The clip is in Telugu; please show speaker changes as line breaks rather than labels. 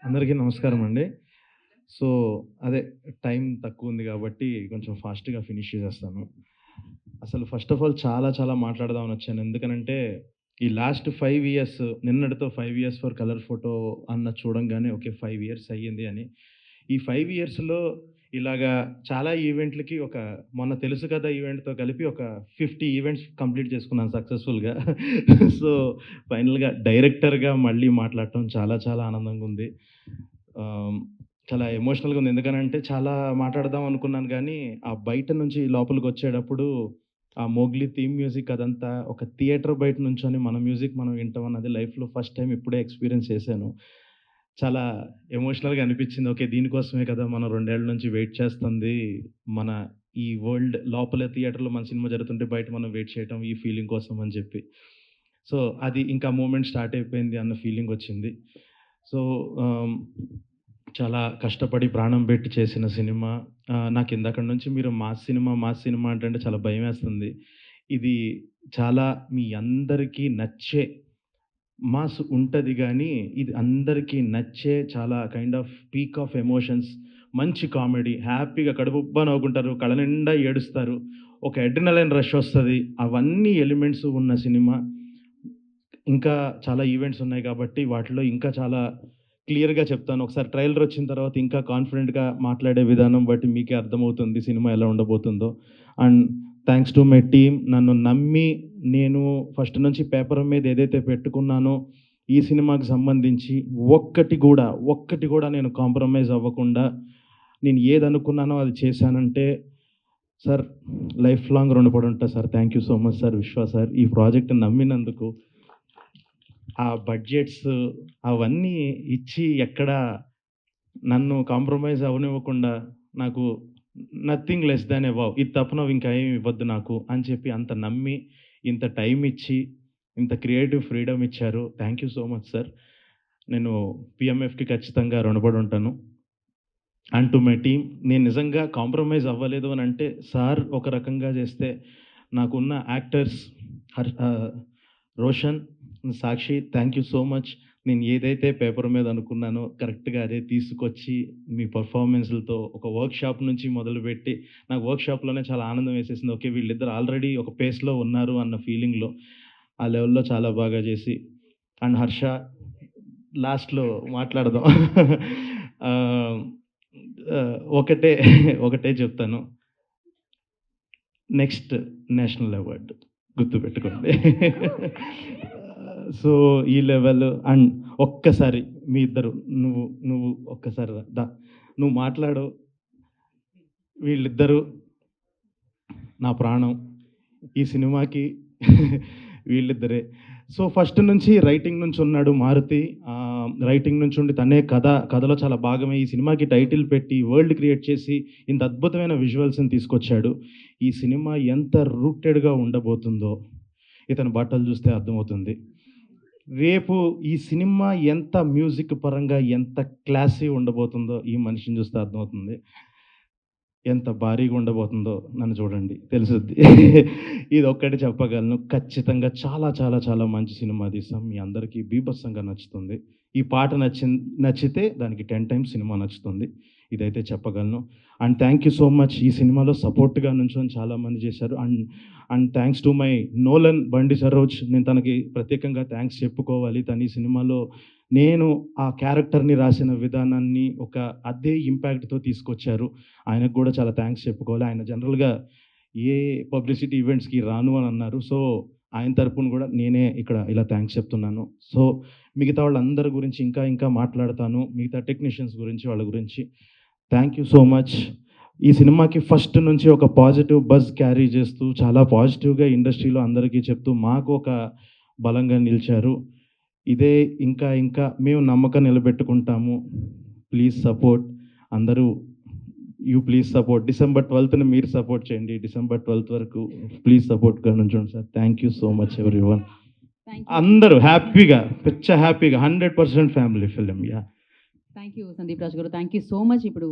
అందరికీ నమస్కారం అండి. సో, అదే టైం తక్కువుంది గాబట్టి కొంచెం ఫాస్ట్‌గా ఫినిష్ చేసేస్తాను. అసలు ఫస్ట్ ఆఫ్ ఆల్ చాలా చాలా మాట్లాడదామని వచ్చాను. ఎందుకనంటే, ఈ లాస్ట్ 5 ఇయర్స్ నిన్నటితో 5 ఇయర్స్ ఫర్ కలర్ ఫోటో అన్నది చూడంగానే ఓకే. 5 ఇయర్స్ అయ్యింది అని. ఈ 5 ఇయర్స్‌లో ఇలాగా చాలా ఈవెంట్‌లకి మొన్న 'తెలుసు కదా' ఈవెంట్‌తో కలిపి ఒక 50 ఈవెంట్స్ కంప్లీట్ చేసుకున్నాను సక్సెస్‌ఫుల్‌గా. సో, ఫైనల్‌గా డైరెక్టర్‌గా మళ్ళీ మాట్లాడటం చాలా చాలా ఆనందంగా ఉంది. ఆహ్, చాలా ఎమోషనల్‌గా ఉంది. ఎందుకనంటే చాలా మాట్లాడదాం అనుకున్నాను గానీ, ఆ బయట నుంచి లోపలికొచ్చేటప్పుడు ఆ 'మోగ్లీ' థీమ్ మ్యూజిక్ అదంతా ఒక థియేటర్ బయట నుంచొని మన మ్యూజిక్ మనం వింటాం అన్నది లైఫ్‌లో ఫస్ట్ టైమ్ ఇప్పుడే ఎక్స్‌పీరియన్స్ చేశాను. చాలా ఎమోషనల్‌గా అనిపిచ్చింది. ఓకే. దీనికోసమే కదా మనం 2 ఏళ్ల నుంచి వెయిట్ చేస్తుంది. మన ఈ వరల్డ్ లోపల థియేటర్‌లో మన సినిమా జరుగుతుంటే బయట మనం వెయిట్ చేయటం ఈ ఫీలింగ్ కోసం అని చెప్పి. సో, అది ఇంకా మూవ్‌మెంట్ స్టార్ట్ అయిపోయింది అన్న ఫీలింగొచ్చింది. సో, ఆహ్, చాలా కష్టపడి ప్రాణం పెట్టి చేసిన సినిమా. నాకిందాకడ నుంచి మీరు మాస్ సినిమా, మాస్ సినిమా అంటంటే చాలా భయమేస్తుంది. ఇది చాలా మీ అందరికీ నచ్చే మాస్ ఉంటది గానీ, ఇది అందరికీ నచ్చే చాలా kind off peak of emotions, మంచి కామెడీ, హ్యాపీగా కడుపుబ్బా నవ్వుకుంటారు, కళ్ళ నిండా ఏడుస్తారు. ఒక అడ్రినలైన్ రష్ ఒస్తది. అవన్నీ ఎలిమెంట్స్ ఉన్న సినిమా. ఇంకా చాలా ఈవెంట్స్ ఉన్నాయి కాబట్టి, వాటిలో ఇంకా చాలా క్లియర్‌గా చెప్తాను. ఒకసారి ట్రైలర్ వచ్చిన తర్వాత ఇంకా కాన్ఫిడెంట్‌గా మాట్లాడే విధానం బట్టి మీకే అర్థమవుతుంది సినిమా ఎలా ఉండబోతుందో. And thanks to my team. నన్ను నమ్మి నేను ఫస్ట్ నుంచి పేపర్ మీద ఏదైతే పెట్టుకున్నానో, ఈ సినిమాకి సంబంధించి ఒక్కటి గూడా నేను కాంప్రమైజ్ అవ్వకుండా, నేను ఏదనుకున్నానో అది చేశానంటే, సార్ లైఫ్ లాంగ్ రుణపడి ఉంటా sir. Thank you so much sir, విశ్వ సార్. ఈ ప్రాజెక్ట్‌ని నమ్మినందుకు. ఆ బడ్జెట్స్ అవన్నీ ఇచ్చి నన్ను కాంప్రమైజ్ అవ్వనివ్వకుండా నాకు నథింగ్ లెస్ థాన్ ఎ వావ్. ఇది తప్ప నువ్వు ఇంకా ఏమి ఇవ్వద్దు నాకు అని చెప్పి అంత నమ్మి, ఇంత టైమ్ ఇచ్చి, ఇంత క్రియేటివ్ ఫ్రీడమ్ ఇచ్చారు. Thank you so much sir. నేను పీఎంఎఫ్‌కి ఖచ్చితంగా రుణపడి ఉంటాను. అండ్ టు మై టీమ్, నేను నిజంగా కాంప్రమైజ్ అవ్వలేదు అనంటే, సార్ ఒక రకంగా చేస్తే, నాకున్న actors Roshan, Sakshi thank you so much. నేను ఏదైతే పేపర్ మీద అనుకున్నానో కరెక్ట్‌గా అదే తీసుకొచ్చి, మీ పెర్ఫార్మన్స్‌లతో ఒక వర్క్‌షాప్ నుంచి మొదలుపెట్టి, నాకు వర్క్‌షాప్‌లోనే చాలా ఆనందం వేసేసింది. ఓకే. వీళ్ళిద్దరు ఆల్రెడీ ఒక పేస్‌లో ఉన్నారు అన్న ఫీలింగ్‌లో, ఆ లెవెల్‌లో చాలా బాగా చేసి అండ్ హర్ష లాస్ట్‌లో మాట్లాడదాం. ఆహ్, ఒకటే ఒకటే చెప్తాను. నెక్స్ట్ నేషనల్ అవార్డ్ గుర్తుపెట్టుకోండి. సో, ఈ లెవెల్ అండ్ ఒక్కసారి మీ ఇద్దరు నువ్వు నువ్వు ఒక్కసారి రా దా. నువ్వు మాట్లాడు. వీళ్ళిద్దరూ నా ప్రాణం. ఈ సినిమాకి వీళ్ళిద్దరే. సో, ఫస్ట్ నుంచి రైటింగ్ నుంచి ఉన్నాడు మారుతి. రైటింగ్ నుంచి ఉండి తనే కథలో చాలా భాగమే ఈ సినిమాకి టైటిల్ పెట్టి, వరల్డ్ క్రియేట్ చేసి, ఇంత అద్భుతమైన విజువల్స్‌ని తీసుకొచ్చాడు. ఈ సినిమా ఎంత రూటెడ్‌గా ఉండబోతుందో, ఇతని బట్టలు చూస్తే అర్థమవుతుంది. రేపు ఈ సినిమా ఎంత మ్యూజిక్ పరంగా ఎంత క్లాసీ ఉండబోతుందో, ఈ మనిషిని చూస్తే అర్థమవుతుంది. ఎంత భారీగా ఉండబోతుందో నన్ను చూడండి తెలుసుద్ది. ఇదొక్కటి చెప్పగలను. ఖచ్చితంగా చాలా, చాలా, చాలా మంచి సినిమా తీసాం. మీ అందరికీ బీభత్సంగా నచ్చుతుంది. ఈ పాట నచ్చితే దానికి 10 టైమ్స్ సినిమా నచ్చుతుంది. ఇదైతే చెప్పగలను. And thank you so much. ఈ సినిమాలో సపోర్ట్‌గా నుంచొని చాలామంది చేశారు. And and thanks to my Nolan బండి సరోజ్. నేను తనకి ప్రత్యేకంగా థాంక్స్ చెప్పుకోవాలి. తను ఈ సినిమాలో నేను ఆ క్యారెక్టర్‌ని రాసిన విధానాన్ని అదే ఇంపాక్ట్‌తో తీసుకొచ్చారు. ఆయనకు గూడా చాలా థాంక్స్ చెప్పుకోవాలి. ఆయన జనరల్‌గా ఏ పబ్లిసిటీ ఈవెంట్స్‌కి రాను అని అన్నారు. సో, ఆయన తరపున గూడా నేనే ఇక్కడ ఇలా థాంక్స్ చెప్తున్నాను. సో, మిగతా వాళ్ళందరి గురించి ఇంకా ఇంకా మాట్లాడతాను. మిగతా టెక్నీషియన్స్ గురించి, వాళ్ళ గురించి. Thank you so much. ఈ సినిమాకి ఫస్ట్ నుంచి ఒక పాజిటివ్ బజ్ క్యారీ చేస్తూ, చాలా పాజిటివ్‌గా ఇండస్ట్రీలో అందరికీ చెప్తూ, మాకు ఒక బలంగా నిలిచారు. ఇదే ఇంకా ఇంకా మేము నమ్మకం నిలబెట్టుకుంటాము. Please support. అందరూ ప్లీజ్ సపోర్ట్. డిసెంబర్ 12థ్ మీరు సపోర్ట్ చేయండి. డిసెంబర్ 12థ్ వరకు ప్లీజ్ సపోర్ట్‌గా నుంచోండి sir. Thank you so much everyone.
Thank you.
అందరూ హ్యాపీగా, పిచ్చ హ్యాపీగా 100% family film. Yeah!
Thank you Sandeep Raj గారు. Thank you so much. ఇప్పుడు